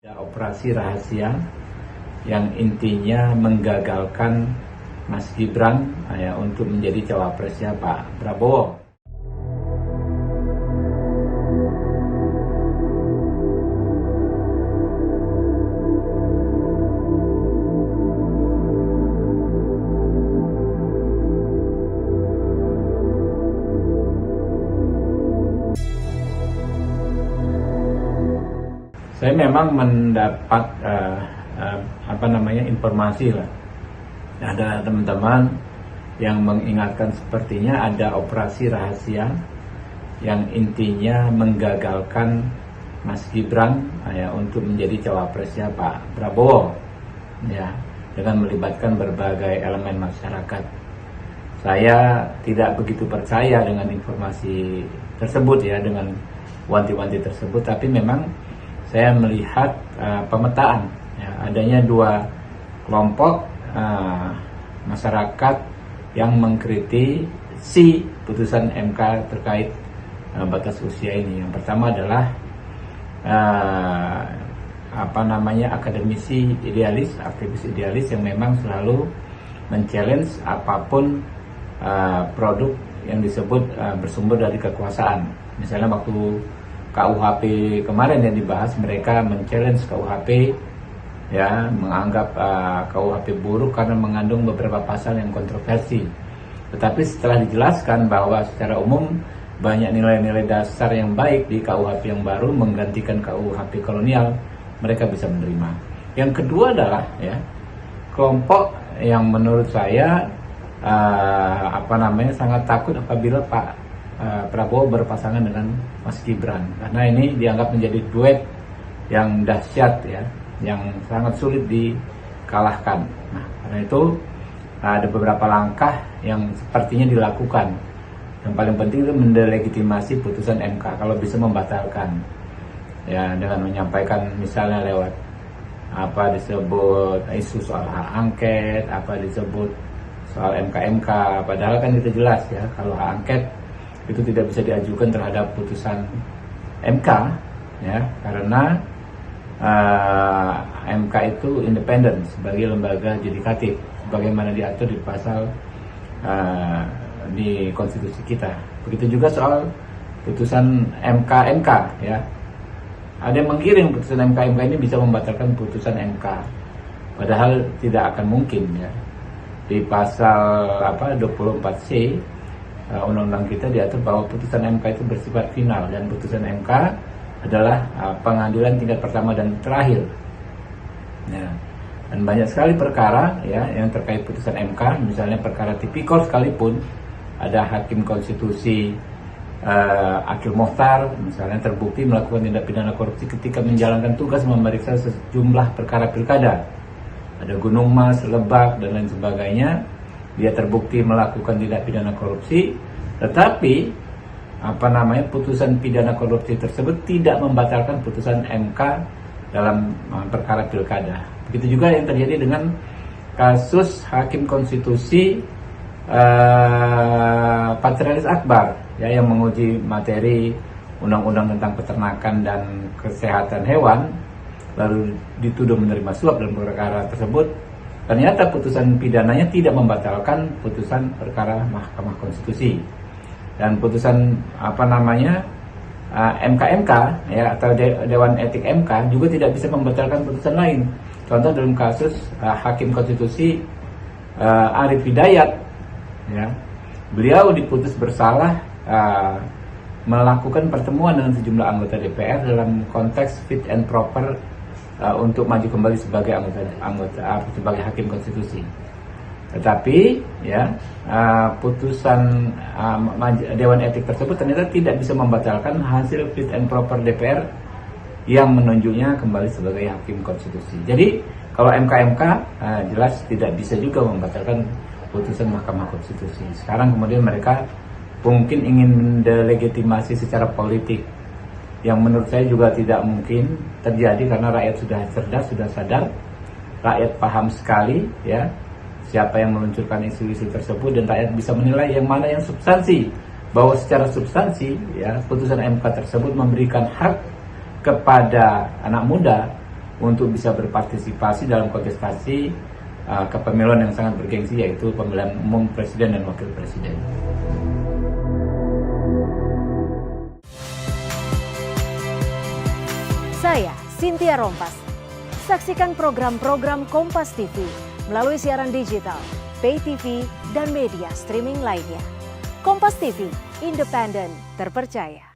Operasi rahasia yang intinya menggagalkan Mas Gibran untuk menjadi cawapresnya Pak Prabowo. Saya memang mendapat informasi lah. Ada teman-teman yang mengingatkan sepertinya ada operasi rahasia yang intinya menggagalkan Mas Gibran untuk menjadi cawapresnya Pak Prabowo, ya, dengan melibatkan berbagai elemen masyarakat. Saya tidak begitu percaya dengan informasi tersebut, ya, dengan wanti-wanti tersebut, tapi memang saya melihat pemetaan, ya, adanya dua kelompok masyarakat yang mengkritisi putusan MK terkait batas usia ini. Yang pertama adalah akademisi idealis, aktivis idealis yang memang selalu men-challenge apapun produk yang disebut bersumber dari kekuasaan. Misalnya waktu KUHP kemarin yang dibahas, mereka men-challenge KUHP, ya, menganggap KUHP buruk karena mengandung beberapa pasal yang kontroversi. Tetapi setelah dijelaskan bahwa secara umum banyak nilai-nilai dasar yang baik di KUHP yang baru menggantikan KUHP kolonial, mereka bisa menerima. Yang kedua adalah, ya, kelompok yang menurut saya sangat takut apabila Pak Prabowo berpasangan dengan Mas Gibran, karena ini dianggap menjadi duet yang dahsyat, ya, yang sangat sulit dikalahkan. Nah, karena itu ada beberapa langkah yang sepertinya dilakukan. Yang paling penting itu mendelegitimasi putusan MK, kalau bisa membatalkan, ya, dengan menyampaikan misalnya lewat disebut isu soal hak angket, disebut soal MK, padahal kan itu jelas, ya, kalau hak angket itu tidak bisa diajukan terhadap putusan MK, ya, karena MK itu independen sebagai lembaga yudikatif sebagaimana diatur di pasal di konstitusi kita. Begitu juga soal putusan MK, ya. Ada yang menggiring putusan MK ini bisa membatalkan putusan MK, padahal tidak akan mungkin, ya. Di pasal 24C undang-undang kita diatur bahwa putusan MK itu bersifat final, dan putusan MK adalah pengadilan tingkat pertama dan terakhir, ya. Dan banyak sekali perkara, ya, yang terkait putusan MK, misalnya perkara tipikor sekalipun, ada hakim konstitusi Akil Mokhtar misalnya terbukti melakukan tindak pidana korupsi ketika menjalankan tugas memeriksa sejumlah perkara pilkada. Ada Gunung Mas, Lebak, dan lain sebagainya. Dia terbukti melakukan tindak pidana korupsi, tetapi putusan pidana korupsi tersebut tidak membatalkan putusan MK dalam perkara pilkada. Begitu juga yang terjadi dengan kasus hakim konstitusi Patrialis Akbar, ya, yang menguji materi undang-undang tentang peternakan dan kesehatan hewan, lalu dituduh menerima suap dalam perkara tersebut. Ternyata putusan pidananya tidak membatalkan putusan perkara Mahkamah Konstitusi, dan putusan MK, ya, atau Dewan Etik MK juga tidak bisa membatalkan putusan lain. Contoh dalam kasus hakim konstitusi Arif Hidayat, ya, beliau diputus bersalah melakukan pertemuan dengan sejumlah anggota DPR dalam konteks fit and proper untuk maju kembali sebagai sebagai hakim konstitusi. Tetapi, ya, putusan Dewan Etik tersebut ternyata tidak bisa membatalkan hasil fit and proper DPR yang menunjuknya kembali sebagai hakim konstitusi. Jadi kalau MK jelas tidak bisa juga membatalkan putusan Mahkamah Konstitusi. Sekarang kemudian mereka mungkin ingin mendelegitimasi secara politik, yang menurut saya juga tidak mungkin terjadi karena rakyat sudah cerdas, sudah sadar, rakyat paham sekali, ya, siapa yang meluncurkan isu-isu tersebut, dan rakyat bisa menilai yang mana yang substansi. Bahwa secara substansi, ya, putusan MK tersebut memberikan hak kepada anak muda untuk bisa berpartisipasi dalam kontestasi kepemiluan yang sangat bergengsi, yaitu pemilihan umum presiden dan wakil presiden. Saya Cynthia Rompas. Saksikan program-program Kompas TV melalui siaran digital, pay TV, dan media streaming lainnya. Kompas TV, independen, terpercaya.